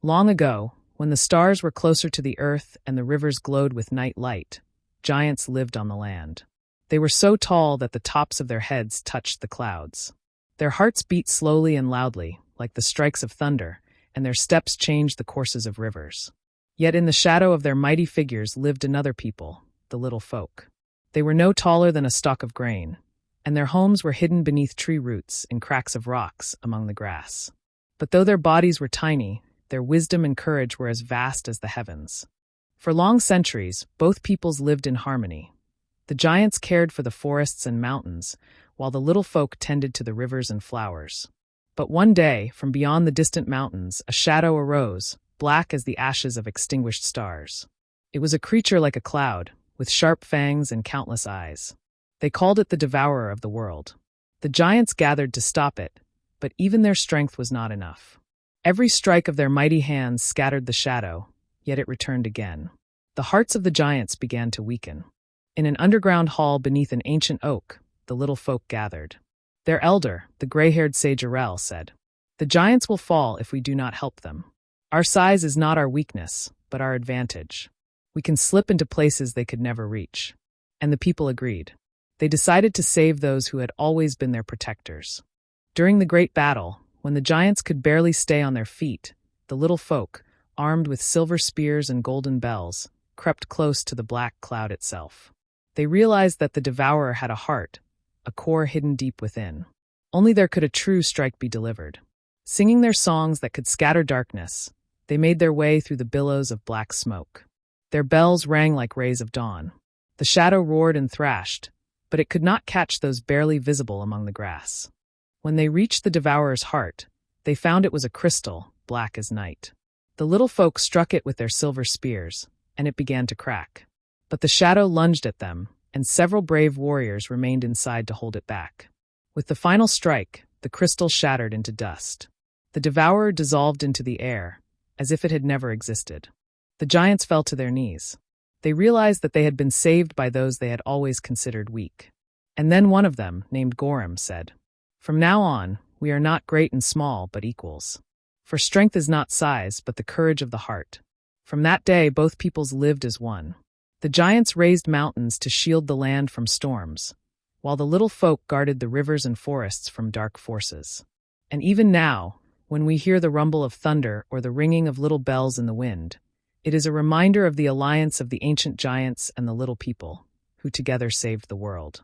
Long ago, when the stars were closer to the earth and the rivers glowed with night light, giants lived on the land. They were so tall that the tops of their heads touched the clouds. Their hearts beat slowly and loudly, like the strikes of thunder, and their steps changed the courses of rivers. Yet in the shadow of their mighty figures lived another people, the little folk. They were no taller than a stalk of grain, and their homes were hidden beneath tree roots in cracks of rocks among the grass. But though their bodies were tiny, their wisdom and courage were as vast as the heavens. For long centuries, both peoples lived in harmony. The giants cared for the forests and mountains, while the little folk tended to the rivers and flowers. But one day, from beyond the distant mountains, a shadow arose, black as the ashes of extinguished stars. It was a creature like a cloud, with sharp fangs and countless eyes. They called it the Devourer of the world. The giants gathered to stop it, but even their strength was not enough. Every strike of their mighty hands scattered the shadow, yet it returned again. The hearts of the giants began to weaken. In an underground hall beneath an ancient oak, the little folk gathered. Their elder, the gray-haired sage Arel, said, "The giants will fall if we do not help them. Our size is not our weakness, but our advantage. We can slip into places they could never reach." And the people agreed. They decided to save those who had always been their protectors. During the great battle, when the giants could barely stay on their feet, the little folk, armed with silver spears and golden bells, crept close to the black cloud itself. They realized that the Devourer had a heart, a core hidden deep within. Only there could a true strike be delivered. Singing their songs that could scatter darkness, they made their way through the billows of black smoke. Their bells rang like rays of dawn. The shadow roared and thrashed, but it could not catch those barely visible among the grass. When they reached the Devourer's heart, they found it was a crystal, black as night. The little folk struck it with their silver spears, and it began to crack. But the shadow lunged at them, and several brave warriors remained inside to hold it back. With the final strike, the crystal shattered into dust. The Devourer dissolved into the air, as if it had never existed. The giants fell to their knees. They realized that they had been saved by those they had always considered weak. And then one of them, named Gorham, said, "From now on, we are not great and small, but equals. For strength is not size, but the courage of the heart." From that day, both peoples lived as one. The giants raised mountains to shield the land from storms, while the little folk guarded the rivers and forests from dark forces. And even now, when we hear the rumble of thunder or the ringing of little bells in the wind, it is a reminder of the alliance of the ancient giants and the little people, who together saved the world.